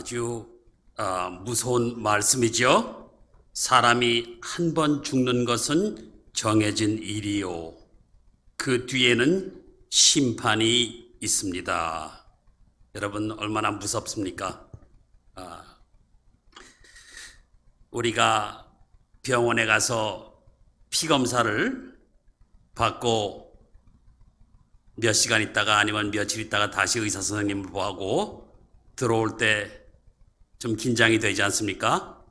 아주 무서운 말씀이죠. 사람이 한 번 죽는 것은 정해진 일이요. 그 뒤에는 심판이 있습니다. 여러분 얼마나 무섭습니까? 우리가 병원에 가서 피 검사를 받고 몇 시간 있다가 아니면 며칠 있다가 다시 의사 선생님을 보고 들어올 때 좀 긴장이 되지 않습니까?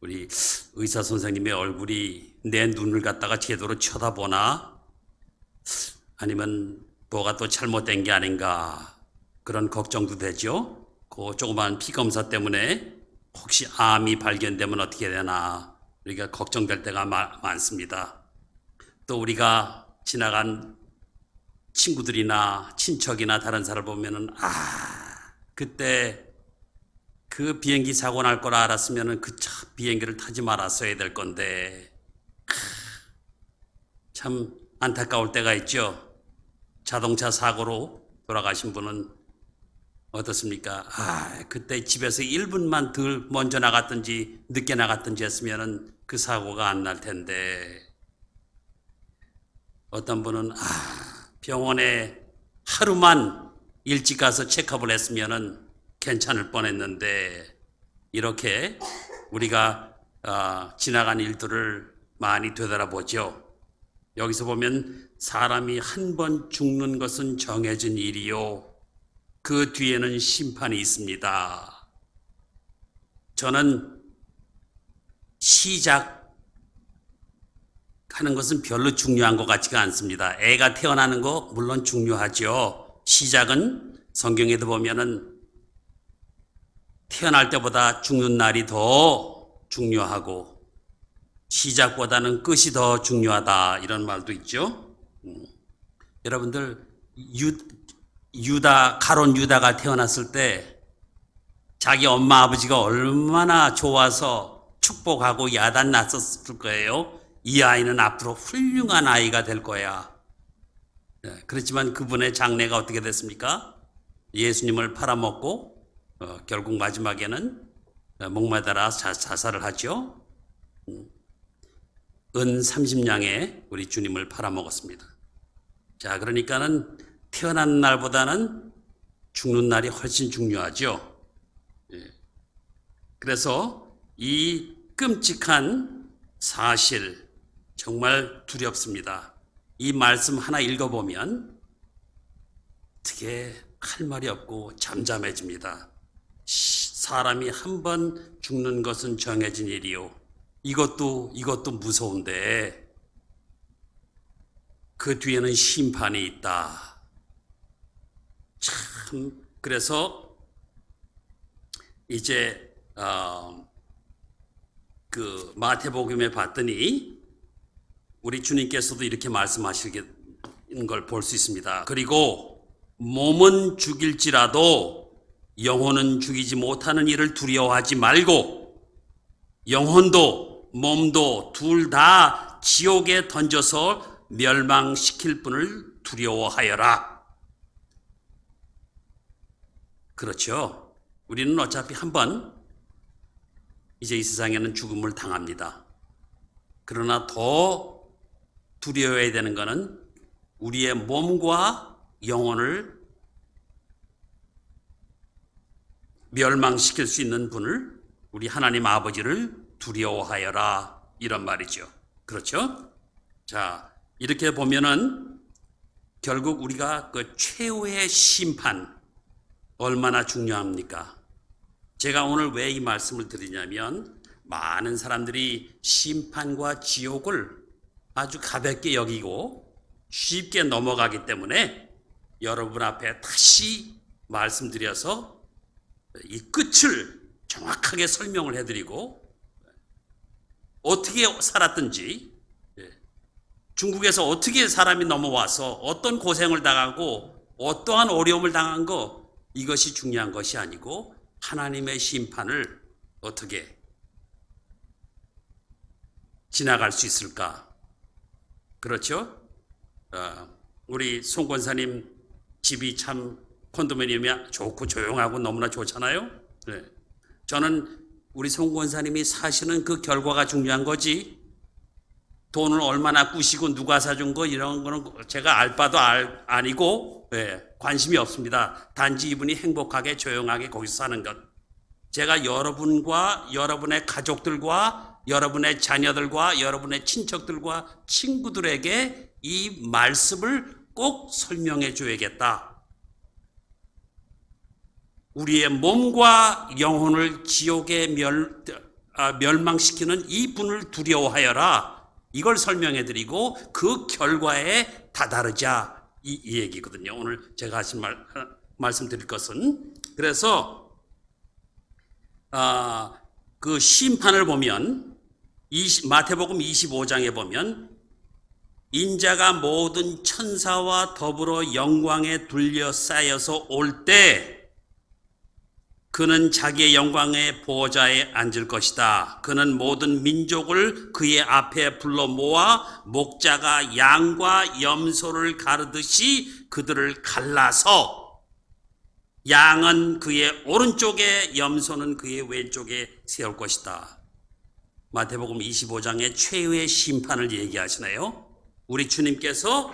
우리 의사 선생님의 얼굴이 내 눈을 갖다가 제대로 쳐다보나? 아니면 뭐가 또 잘못된 게 아닌가? 그런 걱정도 되죠. 그 조그만 피 검사 때문에 혹시 암이 발견되면 어떻게 되나? 우리가 걱정될 때가 많습니다. 또 우리가 지나간 친구들이나 친척이나 다른 사람을 보면은 그때 그 비행기 사고 날 거라 알았으면은 그 비행기를 타지 말았어야 될 건데 참 안타까울 때가 있죠. 자동차 사고로 돌아가신 분은 어떻습니까? 그때 집에서 1분만 덜 먼저 나갔든지 늦게 나갔든지 했으면은 그 사고가 안 날 텐데 어떤 분은 병원에 하루만 일찍 가서 체크업을 했으면은 괜찮을 뻔했는데 이렇게 우리가 지나간 일들을 많이 되돌아보죠. 여기서 보면 사람이 한 번 죽는 것은 정해진 일이요. 그 뒤에는 심판이 있습니다. 저는 시작하는 것은 별로 중요한 것 같지가 않습니다. 애가 태어나는 거 물론 중요하죠. 시작은 성경에도 보면은 태어날 때보다 죽는 날이 더 중요하고 시작보다는 끝이 더 중요하다 이런 말도 있죠. 여러분들 가론 유다가 태어났을 때 자기 엄마 아버지가 얼마나 좋아서 축복하고 야단 났었을 거예요. 이 아이는 앞으로 훌륭한 아이가 될 거야. 그렇지만 그분의 장래가 어떻게 됐습니까? 예수님을 팔아먹고 결국 마지막에는 목마다라 자살을 하죠. 은 30냥에 우리 주님을 팔아먹었습니다. 자, 그러니까는 태어난 날보다는 죽는 날이 훨씬 중요하죠. 그래서 이 끔찍한 사실 정말 두렵습니다. 이 말씀 하나 읽어보면 어떻게 할 말이 없고 잠잠해집니다. 사람이 한 번 죽는 것은 정해진 일이요. 이것도 무서운데 그 뒤에는 심판이 있다. 참 그래서 이제 그 마태복음에 봤더니 우리 주님께서도 이렇게 말씀하시는 걸 볼 수 있습니다. 그리고 몸은 죽일지라도 영혼은 죽이지 못하는 일을 두려워하지 말고 영혼도 몸도 둘 다 지옥에 던져서 멸망시킬 분을 두려워하여라. 그렇죠. 우리는 어차피 한번 이제 이 세상에는 죽음을 당합니다. 그러나 더 두려워해야 되는 것은 우리의 몸과 영혼을 멸망시킬 수 있는 분을 우리 하나님 아버지를 두려워하여라 이런 말이죠. 그렇죠? 자, 이렇게 보면은 결국 우리가 그 최후의 심판 얼마나 중요합니까? 제가 오늘 왜 이 말씀을 드리냐면 많은 사람들이 심판과 지옥을 아주 가볍게 여기고 쉽게 넘어가기 때문에 여러분 앞에 다시 말씀드려서 이 끝을 정확하게 설명을 해드리고 어떻게 살았든지 중국에서 어떻게 사람이 넘어와서 어떤 고생을 당하고 어떠한 어려움을 당한 거 이것이 중요한 것이 아니고 하나님의 심판을 어떻게 지나갈 수 있을까? 그렇죠? 우리 송 권사님 집이 참 콘도미니엄이 좋고 조용하고 너무나 좋잖아요. 네. 저는 우리 송 권사님이 사시는 그 결과가 중요한 거지, 돈을 얼마나 꾸시고 누가 사준 거 이런 거는 제가 알 바도 아니고 관심이 없습니다. 단지 이분이 행복하게 조용하게 거기서 사는 것. 제가 여러분과 여러분의 가족들과 여러분의 자녀들과 여러분의 친척들과 친구들에게 이 말씀을 꼭 설명해 줘야겠다. 우리의 몸과 영혼을 지옥에 멸망시키는 이 분을 두려워하여라. 이걸 설명해 드리고 그 결과에 다다르자, 이 얘기거든요. 오늘 제가 하신 말씀드릴 것은. 그래서 그 심판을 보면 마태복음 25장에 보면 인자가 모든 천사와 더불어 영광에 둘러싸여서 올 때 그는 자기의 영광의 보좌에 앉을 것이다. 그는 모든 민족을 그의 앞에 불러 모아 목자가 양과 염소를 가르듯이 그들을 갈라서 양은 그의 오른쪽에 염소는 그의 왼쪽에 세울 것이다. 마태복음 25장의 최후의 심판을 얘기하시네요. 우리 주님께서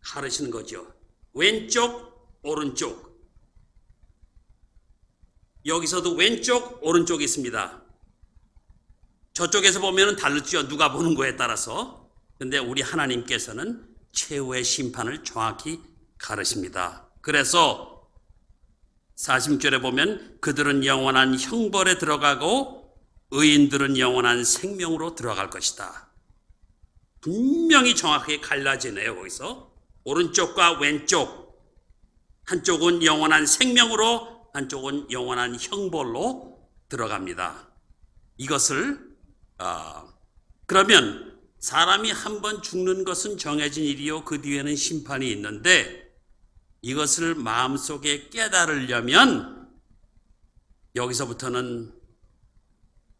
가르치는 거죠. 왼쪽, 오른쪽. 여기서도 왼쪽, 오른쪽이 있습니다. 저쪽에서 보면 다르죠. 누가 보는 거에 따라서. 근데 우리 하나님께서는 최후의 심판을 정확히 가르칩니다. 그래서 40절에 보면 그들은 영원한 형벌에 들어가고 의인들은 영원한 생명으로 들어갈 것이다. 분명히 정확하게 갈라지네요. 거기서 오른쪽과 왼쪽, 한쪽은 영원한 생명으로, 한쪽은 영원한 형벌로 들어갑니다. 이것을 그러면 사람이 한 번 죽는 것은 정해진 일이요 그 뒤에는 심판이 있는데, 이것을 마음속에 깨달으려면 여기서부터는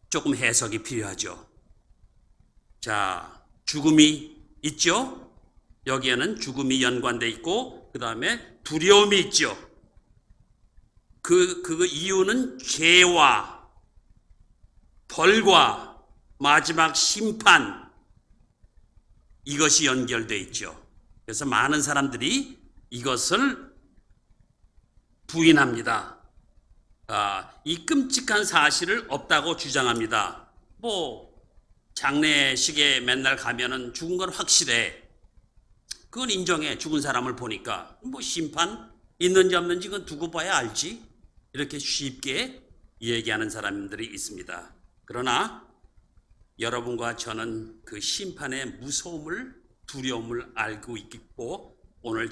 조금 해석이 필요하죠. 자, 죽음이 있죠. 여기에는 죽음이 연관돼 있고 그 다음에 두려움이 있죠. 그 이유는 죄와 벌과 마지막 심판, 이것이 연결되어 있죠. 그래서 많은 사람들이 이것을 부인합니다. 이 끔찍한 사실을 없다고 주장합니다. 장례식에 맨날 가면은 죽은 건 확실해. 그건 인정해. 죽은 사람을 보니까. 심판 있는지 없는지 그건 두고 봐야 알지. 이렇게 쉽게 얘기하는 사람들이 있습니다. 그러나 여러분과 저는 그 심판의 무서움을, 두려움을 알고 있고, 오늘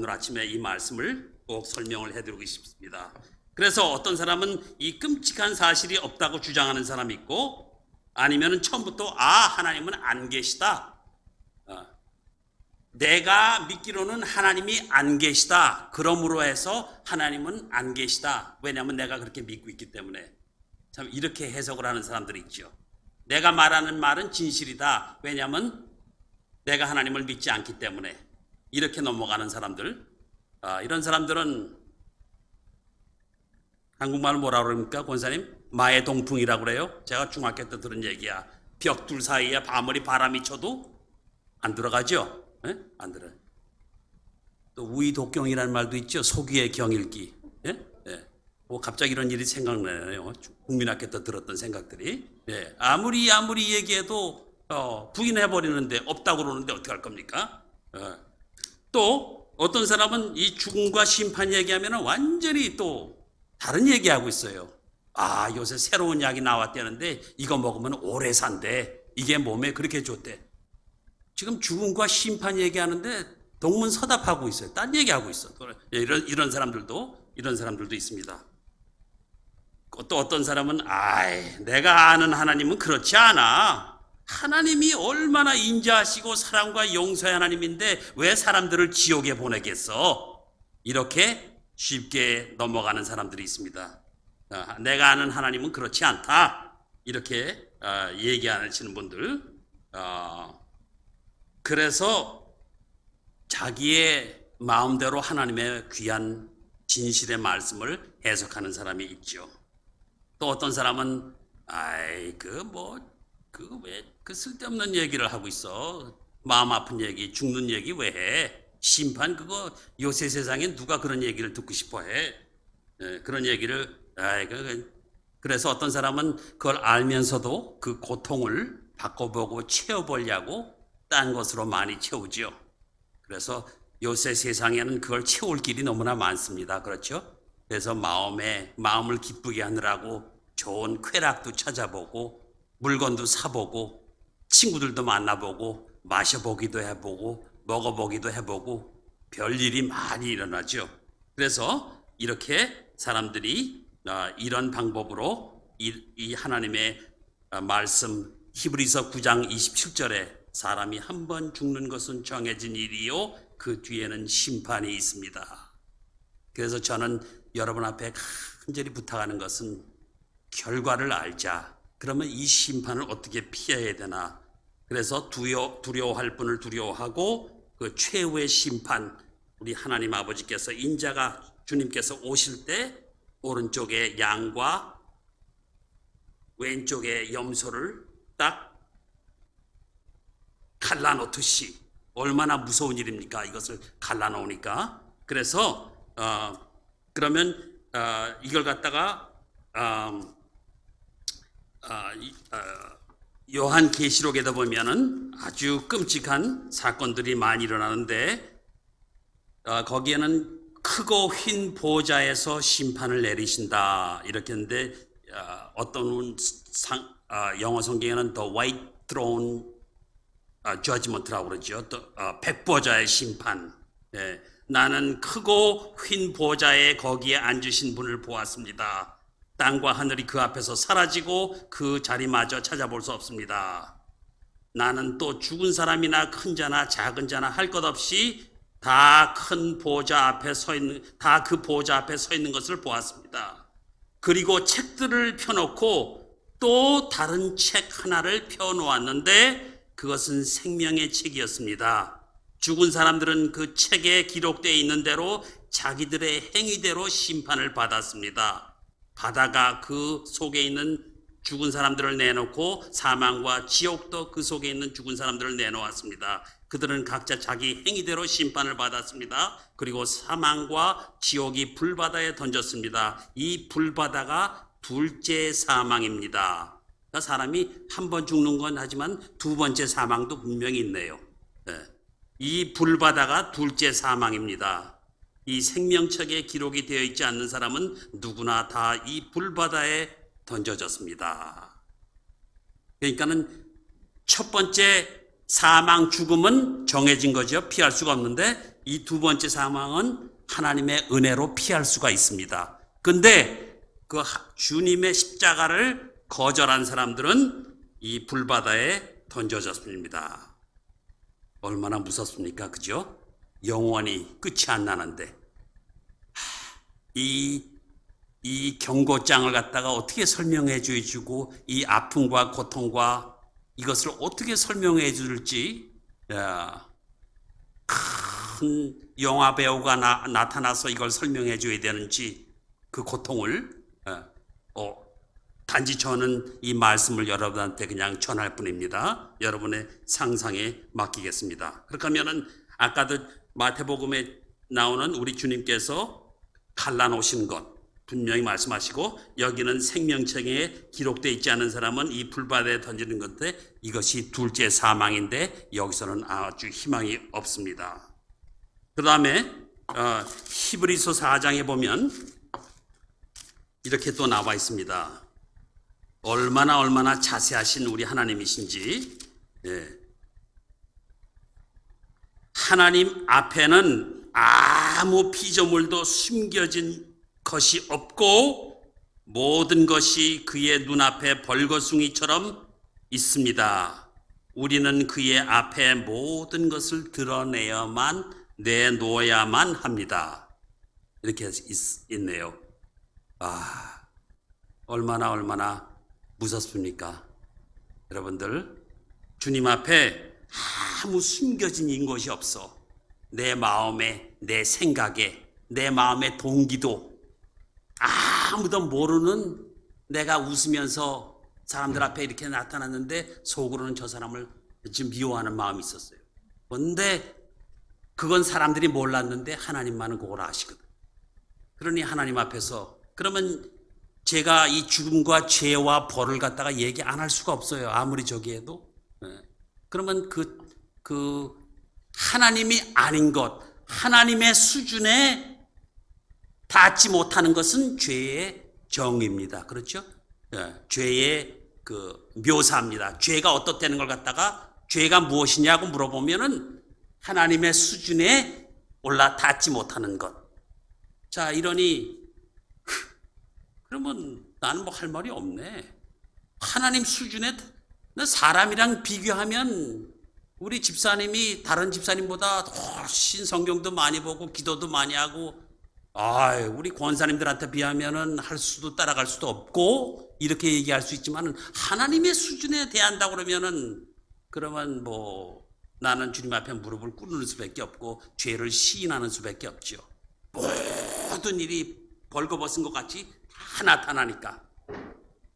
아침에 이 말씀을 꼭 설명을 해드리고 싶습니다. 그래서 어떤 사람은 이 끔찍한 사실이 없다고 주장하는 사람이 있고, 아니면 처음부터 하나님은 안 계시다. 내가 믿기로는 하나님이 안 계시다. 그러므로 해서 하나님은 안 계시다. 왜냐하면 내가 그렇게 믿고 있기 때문에. 참 이렇게 해석을 하는 사람들이 있죠. 내가 말하는 말은 진실이다. 왜냐하면 내가 하나님을 믿지 않기 때문에. 이렇게 넘어가는 사람들. 이런 사람들은 한국말로 뭐라 그럽니까, 권사님? 마의 동풍이라고 그래요. 제가 중학교 때 들은 얘기야. 벽둘 사이에 아무리 바람이 쳐도 안 들어가죠. 예? 안 들어요. 또 우이독경이라는 말도 있죠. 소귀의 경일기. 예? 예. 갑자기 이런 일이 생각나네요. 국민학교 때 들었던 생각들이. 예. 아무리 얘기해도 부인해버리는데, 없다고 그러는데 어떻게 할 겁니까? 또 어떤 사람은 이 죽음과 심판 얘기하면 완전히 또 다른 얘기하고 있어요. 요새 새로운 약이 나왔다는데 이거 먹으면 오래 산대. 이게 몸에 그렇게 좋대. 지금 죽음과 심판 얘기하는데 동문서답하고 있어요. 딴 얘기하고 있어. 이런 사람들도 있습니다. 또 어떤 사람은 내가 아는 하나님은 그렇지 않아. 하나님이 얼마나 인자하시고 사랑과 용서의 하나님인데 왜 사람들을 지옥에 보내겠어? 이렇게 쉽게 넘어가는 사람들이 있습니다. 내가 아는 하나님은 그렇지 않다. 이렇게 얘기하시는 분들. 그래서 자기의 마음대로 하나님의 귀한 진실의 말씀을 해석하는 사람이 있죠. 또 어떤 사람은 아이 왜 그 쓸데없는 얘기를 하고 있어. 마음 아픈 얘기, 죽는 얘기 왜 해? 심판 그거 요새 세상에 누가 그런 얘기를 듣고 싶어 해? 그런 얘기를 그래서 어떤 사람은 그걸 알면서도 그 고통을 바꿔보고 채워보려고 딴 것으로 많이 채우지요. 그래서 요새 세상에는 그걸 채울 길이 너무나 많습니다. 그렇죠? 그래서 마음을 기쁘게 하느라고 좋은 쾌락도 찾아보고 물건도 사보고 친구들도 만나보고 마셔보기도 해보고 먹어보기도 해보고 별일이 많이 일어나죠. 그래서 이렇게 사람들이 이런 방법으로 이 하나님의 말씀 히브리서 9장 27절에 사람이 한 번 죽는 것은 정해진 일이요 그 뒤에는 심판이 있습니다. 그래서 저는 여러분 앞에 간절히 부탁하는 것은 결과를 알자. 그러면 이 심판을 어떻게 피해야 되나. 그래서 두려워할 분을 두려워하고 그 최후의 심판, 우리 하나님 아버지께서 인자가 주님께서 오실 때 오른쪽에 양과 왼쪽에 염소를 딱 갈라놓듯이 얼마나 무서운 일입니까? 이것을 갈라놓으니까. 그래서 그러면 이걸 갖다가 요한계시록에다 보면은 아주 끔찍한 사건들이 많이 일어나는데 거기에는 크고 흰 보좌에서 심판을 내리신다 이렇게 했는데 어떤 영어 성경에는 The White Throne Judgment라고 그러죠. 또 백보좌의 심판. 나는 크고 흰 보좌에 거기에 앉으신 분을 보았습니다. 땅과 하늘이 그 앞에서 사라지고 그 자리마저 찾아볼 수 없습니다. 나는 또 죽은 사람이나 큰 자나 작은 자나 할 것 없이 다 큰 보좌 앞에 다 그 보좌 앞에 서 있는 것을 보았습니다. 그리고 책들을 펴놓고 또 다른 책 하나를 펴놓았는데 그것은 생명의 책이었습니다. 죽은 사람들은 그 책에 기록되어 있는 대로 자기들의 행위대로 심판을 받았습니다. 바다가 그 속에 있는 죽은 사람들을 내놓고 사망과 지옥도 그 속에 있는 죽은 사람들을 내놓았습니다. 그들은 각자 자기 행위대로 심판을 받았습니다. 그리고 사망과 지옥이 불바다에 던졌습니다. 이 불바다가 둘째 사망입니다. 그러니까 사람이 한 번 죽는 건 하지만 두 번째 사망도 분명히 있네요. 이 불바다가 둘째 사망입니다. 이 생명책에 기록이 되어 있지 않는 사람은 누구나 다 이 불바다에 던져졌습니다. 그러니까는 첫 번째 사망 죽음은 정해진 거죠. 피할 수가 없는데 이 두 번째 사망은 하나님의 은혜로 피할 수가 있습니다. 근데 그 주님의 십자가를 거절한 사람들은 이 불바다에 던져졌습니다. 얼마나 무섭습니까? 그죠? 영원히 끝이 안 나는데 이 경고장을 갖다가 어떻게 설명해 주고 이 아픔과 고통과 이것을 어떻게 설명해 줄지 큰 영화 배우가 나타나서 이걸 설명해 줘야 되는지 그 고통을 단지 저는 이 말씀을 여러분한테 그냥 전할 뿐입니다. 여러분의 상상에 맡기겠습니다. 그렇게 하면은 아까도 마태복음에 나오는 우리 주님께서 갈라놓으신 것 분명히 말씀하시고 여기는 생명책에 기록되어 있지 않은 사람은 이 불바다에 던지는 건데 이것이 둘째 사망인데 여기서는 아주 희망이 없습니다. 그 다음에 히브리서 4장에 보면 이렇게 또 나와 있습니다. 얼마나 자세하신 우리 하나님이신지. 하나님 앞에는 아무 피조물도 숨겨진 것이 없고 모든 것이 그의 눈앞에 벌거숭이처럼 있습니다. 우리는 그의 앞에 모든 것을 내놓아야만 합니다. 이렇게 있네요. 얼마나 무섭습니까? 여러분들, 주님 앞에 아무 숨겨진 것이 없어. 내 마음에, 내 생각에, 내 마음의 동기도 아무도 모르는 내가 웃으면서 사람들 앞에 이렇게 나타났는데 속으로는 저 사람을 지금 미워하는 마음이 있었어요. 그런데 그건 사람들이 몰랐는데 하나님만은 그걸 아시거든. 그러니 하나님 앞에서 그러면 제가 이 죽음과 죄와 벌을 갖다가 얘기 안 할 수가 없어요. 아무리 저기 해도. 그러면 그 하나님이 아닌 것, 하나님의 수준에 닿지 못하는 것은 죄의 정의입니다. 그렇죠? 죄의 그 묘사입니다. 죄가 어떻다는 걸 갖다가 죄가 무엇이냐고 물어보면은 하나님의 수준에 올라닿지 못하는 것. 자, 이러니 그러면 나는 뭐 할 말이 없네. 하나님 수준에 사람이랑 비교하면 우리 집사님이 다른 집사님보다 훨씬 성경도 많이 보고 기도도 많이 하고 우리 권사님들한테 비하면은 할 수도 따라갈 수도 없고 이렇게 얘기할 수 있지만은 하나님의 수준에 대한다고 그러면 뭐 나는 주님 앞에 무릎을 꿇는 수밖에 없고 죄를 시인하는 수밖에 없죠. 모든 일이 벌거벗은 것 같이 다 나타나니까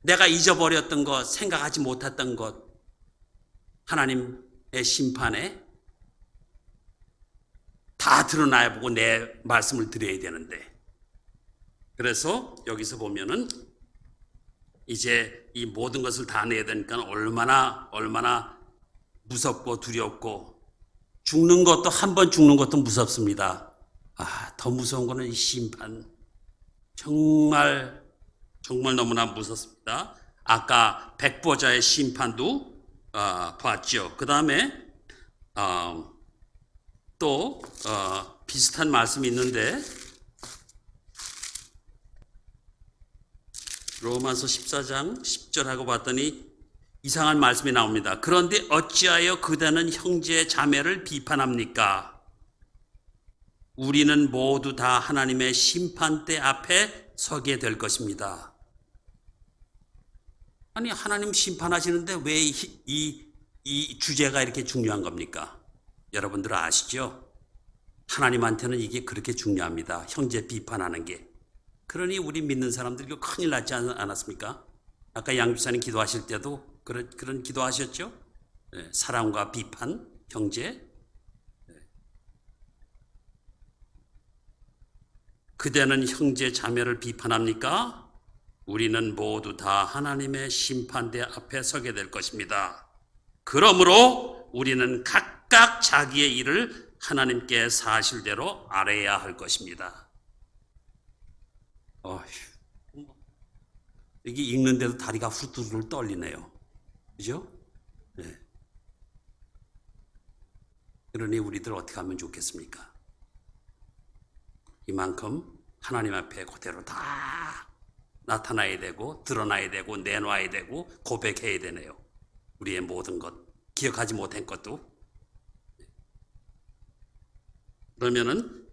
내가 잊어버렸던 것, 생각하지 못했던 것, 하나님의 심판에 다 드러나야 보고 내 말씀을 드려야 되는데, 그래서 여기서 보면은 이제 이 모든 것을 다 내야 되니까 얼마나 무섭고 두렵고, 죽는 것도 한 번 죽는 것도 무섭습니다. 더 무서운 거는 이 심판. 정말 너무나 무섭습니다. 아까 백보자의 심판도 봤죠. 그 다음에 또 비슷한 말씀이 있는데 로마서 14장 10절하고 봤더니 이상한 말씀이 나옵니다. 그런데 어찌하여 그대는 형제 자매를 비판합니까? 우리는 모두 다 하나님의 심판대 앞에 서게 될 것입니다. 아니, 하나님 심판하시는데 왜 이 주제가 이렇게 중요한 겁니까? 여러분들 아시죠? 하나님한테는 이게 그렇게 중요합니다. 형제 비판하는 게. 그러니 우리 믿는 사람들 이거 큰일 났지 않았습니까? 아까 양 집사님 기도하실 때도 그런 기도하셨죠? 사랑과 비판, 형제. 그대는 형제 자매를 비판합니까? 우리는 모두 다 하나님의 심판대 앞에 서게 될 것입니다. 그러므로 우리는 각각 자기의 일을 하나님께 사실대로 알아야 할 것입니다. 이게 읽는데도 다리가 후두둑 떨리네요. 그죠? 네. 그러니 우리들 어떻게 하면 좋겠습니까? 이만큼 하나님 앞에 그대로 다 나타나야 되고 드러나야 되고 내놔야 되고 고백해야 되네요. 우리의 모든 것, 기억하지 못한 것도. 그러면은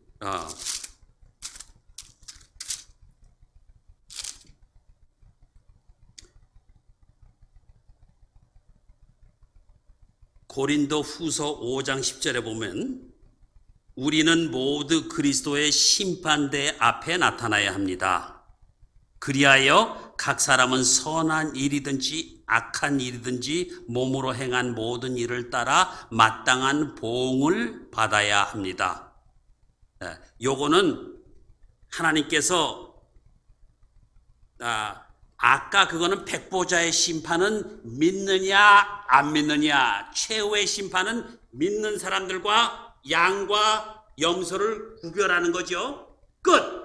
고린도 후서 5장 10절에 보면 우리는 모두 그리스도의 심판대 앞에 나타나야 합니다. 그리하여 각 사람은 선한 일이든지 악한 일이든지 몸으로 행한 모든 일을 따라 마땅한 보응을 받아야 합니다. 요거는 하나님께서 아까 그거는 백보자의 심판은 믿느냐 안 믿느냐, 최후의 심판은 믿는 사람들과 양과 염소를 구별하는 거죠. 끝.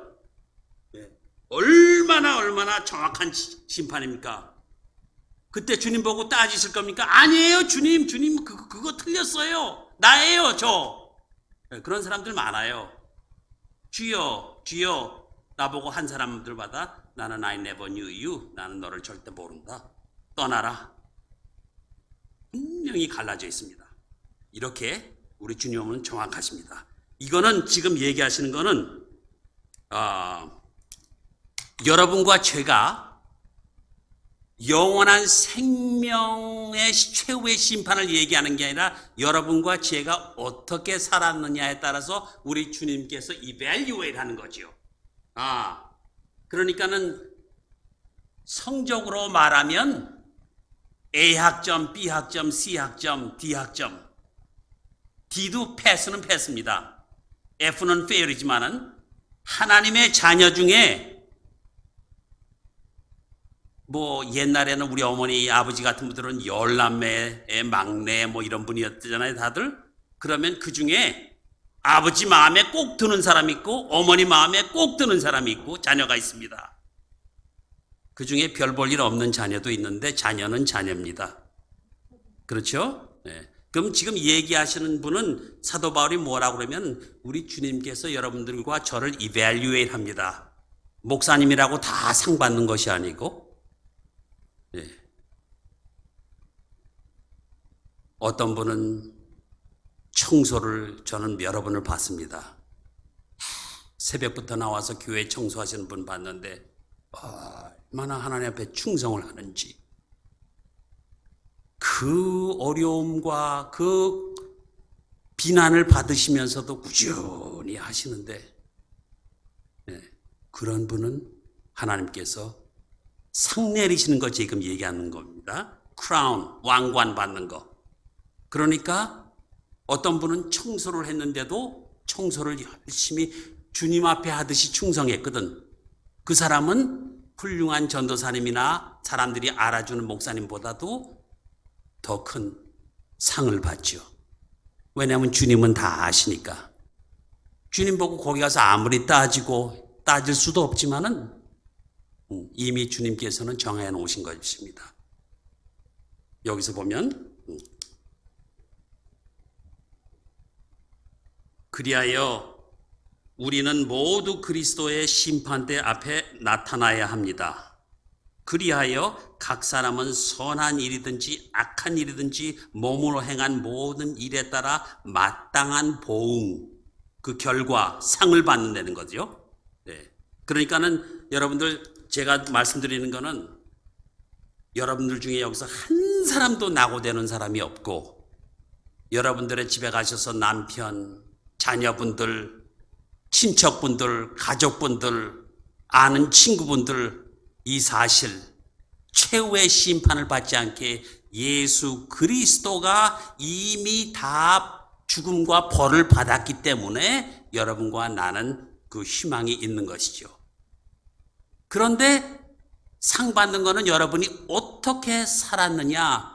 얼마나 정확한 심판입니까? 그때 주님 보고 따지실 겁니까? 아니에요, 주님 그거 틀렸어요. 나예요, 저. 그런 사람들 많아요. 주여 나보고 한 사람들마다 나는 I never knew you, 나는 너를 절대 모른다, 떠나라. 분명히 갈라져 있습니다. 이렇게 우리 주님은 정확하십니다. 이거는 지금 얘기하시는 거는 여러분과 제가 영원한 생명의 최후의 심판을 얘기하는 게 아니라 여러분과 제가 어떻게 살았느냐에 따라서 우리 주님께서 이밸류에이트 하는 거죠. 그러니까는 성적으로 말하면 A학점, B학점, C학점, D학점. D도 패스는 패스입니다. F는 fail이지만은 하나님의 자녀 중에 뭐 옛날에는 우리 어머니 아버지 같은 분들은 열남매의 막내 뭐 이런 분이었잖아요 다들. 그러면 그 중에 아버지 마음에 꼭 드는 사람이 있고 어머니 마음에 꼭 드는 사람이 있고 자녀가 있습니다. 그 중에 별 볼 일 없는 자녀도 있는데 자녀는 자녀입니다. 그렇죠? 네. 그럼 지금 얘기하시는 분은 사도 바울이 뭐라고 그러면 우리 주님께서 여러분들과 저를 evaluate 합니다. 목사님이라고 다 상 받는 것이 아니고 네. 어떤 분은 청소를 저는 여러 번을 봤습니다. 새벽부터 나와서 교회 청소하시는 분 봤는데 얼마나 하나님 앞에 충성을 하는지 그 어려움과 그 비난을 받으시면서도 꾸준히 하시는데 네, 그런 분은 하나님께서 상 내리시는 거 지금 얘기하는 겁니다. 크라운, 왕관 받는 거. 그러니까 어떤 분은 청소를 했는데도 청소를 열심히 주님 앞에 하듯이 충성했거든. 그 사람은 훌륭한 전도사님이나 사람들이 알아주는 목사님보다도 더 큰 상을 받죠. 왜냐하면 주님은 다 아시니까. 주님 보고 거기 가서 아무리 따질 수도 없지만은 이미 주님께서는 정해 놓으신 것입니다. 여기서 보면 그리하여 우리는 모두 그리스도의 심판대 앞에 나타나야 합니다. 그리하여 각 사람은 선한 일이든지 악한 일이든지 몸으로 행한 모든 일에 따라 마땅한 보응, 그 결과, 상을 받는다는 거죠. 네. 그러니까는 여러분들 제가 말씀드리는 거는 여러분들 중에 여기서 한 사람도 낙오되는 사람이 없고 여러분들의 집에 가셔서 남편, 자녀분들, 친척분들, 가족분들, 아는 친구분들 이 사실 최후의 심판을 받지 않게 예수 그리스도가 이미 다 죽음과 벌을 받았기 때문에 여러분과 나는 그 희망이 있는 것이죠. 그런데 상 받는 거는 여러분이 어떻게 살았느냐.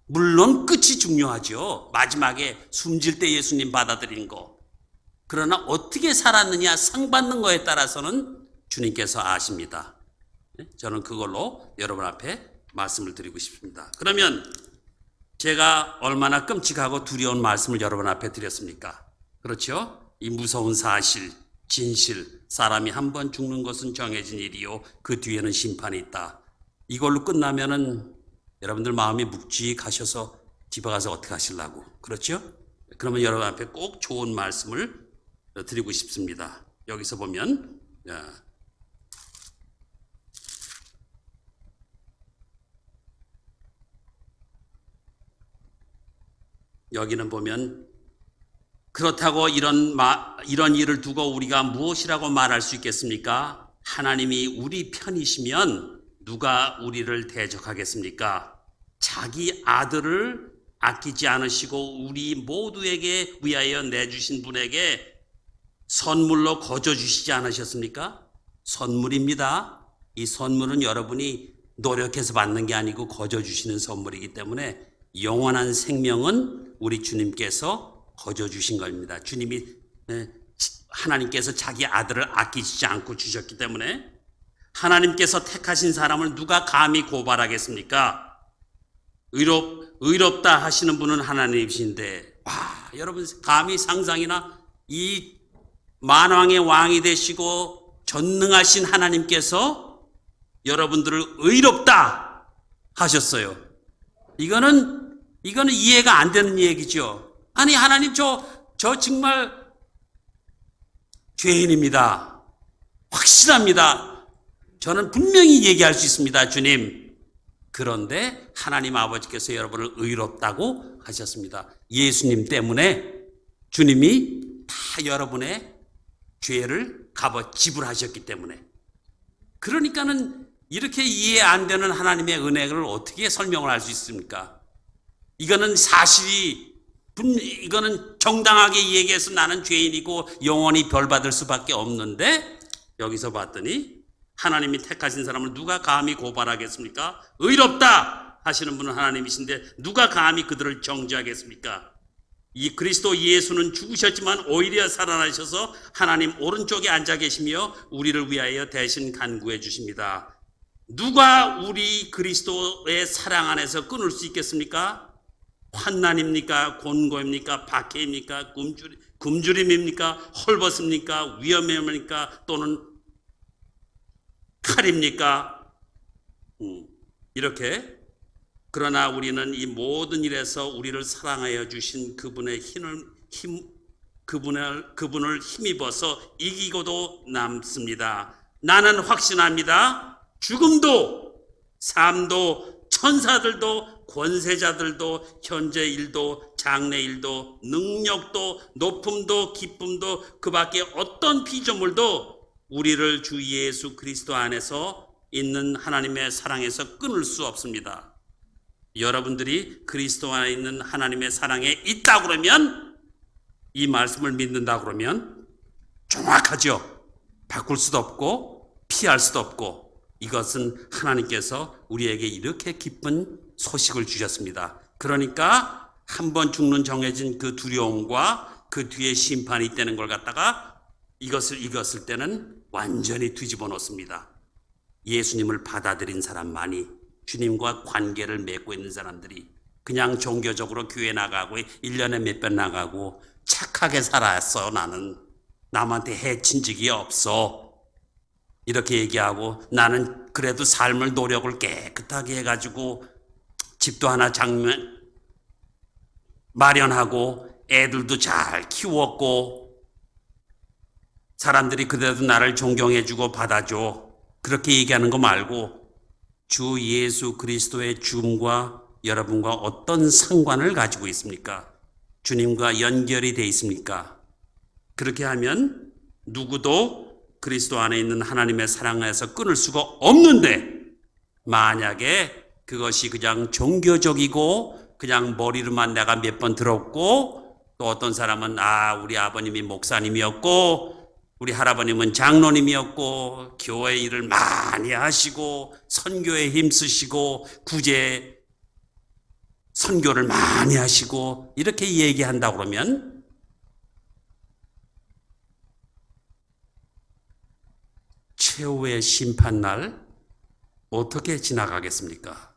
물론 끝이 중요하죠. 마지막에 숨질 때 예수님 받아들인 거. 그러나 어떻게 살았느냐 상 받는 거에 따라서는 주님께서 아십니다. 저는 그걸로 여러분 앞에 말씀을 드리고 싶습니다. 그러면 제가 얼마나 끔찍하고 두려운 말씀을 여러분 앞에 드렸습니까? 그렇죠? 이 무서운 사실, 진실, 사람이 한 번 죽는 것은 정해진 일이요 그 뒤에는 심판이 있다. 이걸로 끝나면은 여러분들 마음이 묵직하셔서 집에 가서 어떻게 하시려고. 그렇죠? 그러면 여러분 앞에 꼭 좋은 말씀을 드리고 싶습니다. 여기서 보면 여기는 보면 그렇다고 이런 일을 두고 우리가 무엇이라고 말할 수 있겠습니까? 하나님이 우리 편이시면 누가 우리를 대적하겠습니까? 자기 아들을 아끼지 않으시고 우리 모두에게 위하여 내주신 분에게 선물로 거저 주시지 않으셨습니까? 선물입니다. 이 선물은 여러분이 노력해서 받는 게 아니고 거저 주시는 선물이기 때문에 영원한 생명은 우리 주님께서 거저 주신 겁니다. 주님이 하나님께서 자기 아들을 아끼지 않고 주셨기 때문에 하나님께서 택하신 사람을 누가 감히 고발하겠습니까? 의롭다 하시는 분은 하나님이신데 여러분 감히 상상이나 이 만왕의 왕이 되시고 전능하신 하나님께서 여러분들을 의롭다 하셨어요. 이거는 이해가 안 되는 얘기죠. 아니 하나님 저 정말 죄인입니다. 확실합니다. 저는 분명히 얘기할 수 있습니다. 주님. 그런데 하나님 아버지께서 여러분을 의롭다고 하셨습니다. 예수님 때문에 주님이 다 여러분의 죄를 값어 지불하셨기 때문에. 그러니까는 이렇게 이해 안 되는 하나님의 은혜를 어떻게 설명을 할 수 있습니까? 이거는 사실이 이거는 정당하게 얘기해서 나는 죄인이고 영원히 벌 받을 수밖에 없는데, 여기서 봤더니 하나님이 택하신 사람을 누가 감히 고발하겠습니까? 의롭다 하시는 분은 하나님이신데 누가 감히 그들을 정죄하겠습니까? 이 그리스도 예수는 죽으셨지만 오히려 살아나셔서 하나님 오른쪽에 앉아 계시며 우리를 위하여 대신 간구해 주십니다. 누가 우리 그리스도의 사랑 안에서 끊을 수 있겠습니까? 환난입니까? 곤고입니까? 박해입니까? 굶주림입니까? 헐벗습니까? 위험입니까? 또는 칼입니까? 이렇게, 그러나 우리는 이 모든 일에서 우리를 사랑하여 주신 그분의 그분을 힘입어서 이기고도 남습니다. 나는 확신합니다. 죽음도 삶도 천사들도 권세자들도 현재 일도 장래 일도 능력도 높음도 기쁨도 그 밖에 어떤 피조물도 우리를 주 예수 그리스도 안에서 있는 하나님의 사랑에서 끊을 수 없습니다. 여러분들이 그리스도 안에 있는 하나님의 사랑에 있다 그러면, 이 말씀을 믿는다 그러면 정확하죠. 바꿀 수도 없고 피할 수도 없고, 이것은 하나님께서 우리에게 이렇게 기쁜 소식을 주셨습니다. 그러니까 한 번 죽는 정해진 그 두려움과 그 뒤에 심판이 있다는 걸 갖다가 이것을 읽었을 때는 완전히 뒤집어 놓습니다. 예수님을 받아들인 사람만이, 주님과 관계를 맺고 있는 사람들이 그냥 종교적으로 교회 나가고 1년에 몇 번 나가고 착하게 살았어, 나는 남한테 해친 적이 없어, 이렇게 얘기하고, 나는 그래도 삶을 노력을 깨끗하게 해가지고 집도 하나 마련하고 애들도 잘 키웠고 사람들이 그래도 나를 존경해주고 받아줘, 그렇게 얘기하는 거 말고 주 예수 그리스도의 죽음과 여러분과 어떤 상관을 가지고 있습니까? 주님과 연결이 돼 있습니까? 그렇게 하면 누구도 그리스도 안에 있는 하나님의 사랑에서 끊을 수가 없는데, 만약에 그것이 그냥 종교적이고 그냥 머리로만 내가 몇 번 들었고, 또 어떤 사람은 우리 아버님이 목사님이었고 우리 할아버님은 장로님이었고 교회 일을 많이 하시고 선교에 힘쓰시고 구제 선교를 많이 하시고 이렇게 얘기한다 그러면, 최후의 심판날 어떻게 지나가겠습니까?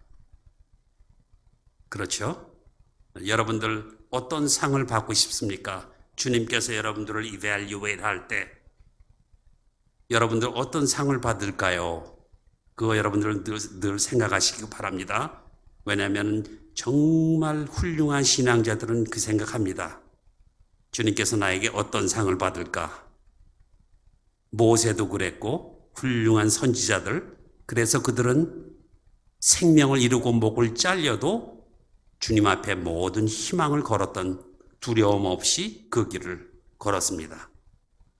그렇죠? 여러분들 어떤 상을 받고 싶습니까? 주님께서 여러분들을 evaluate 할 때 여러분들 어떤 상을 받을까요? 그거 여러분들 늘 생각하시기 바랍니다. 왜냐하면 정말 훌륭한 신앙자들은 그 생각합니다. 주님께서 나에게 어떤 상을 받을까? 모세도 그랬고 훌륭한 선지자들, 그래서 그들은 생명을 이루고 목을 잘려도 주님 앞에 모든 희망을 걸었던, 두려움 없이 그 길을 걸었습니다.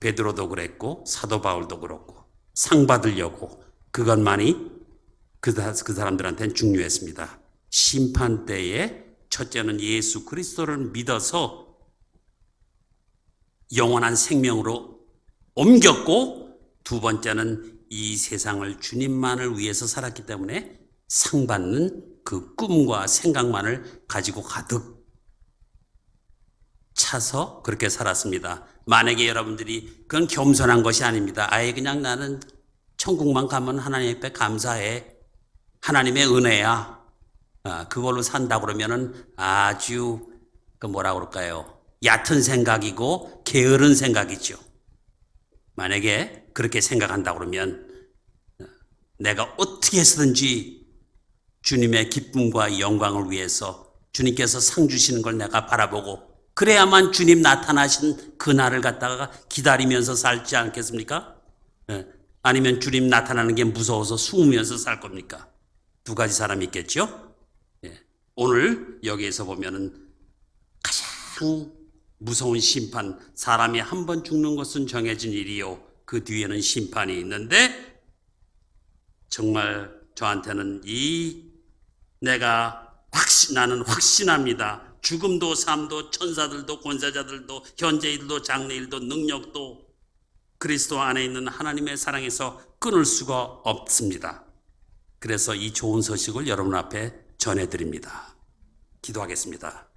베드로도 그랬고 사도 바울도 그렇고 상 받으려고 그것만이 그 사람들한테는 중요했습니다. 심판 때에 첫째는 예수 그리스도를 믿어서 영원한 생명으로 옮겼고, 두 번째는 이 세상을 주님만을 위해서 살았기 때문에 상 받는 그 꿈과 생각만을 가지고 가득 차서 그렇게 살았습니다. 만약에 여러분들이, 그건 겸손한 것이 아닙니다. 아예 그냥 나는 천국만 가면 하나님 앞에 감사해, 하나님의 은혜야, 그걸로 산다 그러면은 아주 뭐라 그럴까요? 얕은 생각이고 게으른 생각이죠. 만약에 그렇게 생각한다 그러면 내가 어떻게 해서든지 주님의 기쁨과 영광을 위해서 주님께서 상 주시는 걸 내가 바라보고, 그래야만 주님 나타나신 그날을 갖다가 기다리면서 살지 않겠습니까? 아니면 주님 나타나는 게 무서워서 숨으면서 살 겁니까? 두 가지 사람이 있겠죠? 오늘 여기에서 보면은 가장 무서운 심판, 사람이 한 번 죽는 것은 정해진 일이요 그 뒤에는 심판이 있는데, 정말 저한테는 나는 확신합니다. 죽음도 삶도 천사들도 권세자들도 현재일도 장래일도 능력도 그리스도 안에 있는 하나님의 사랑에서 끊을 수가 없습니다. 그래서 이 좋은 소식을 여러분 앞에 전해드립니다. 기도하겠습니다.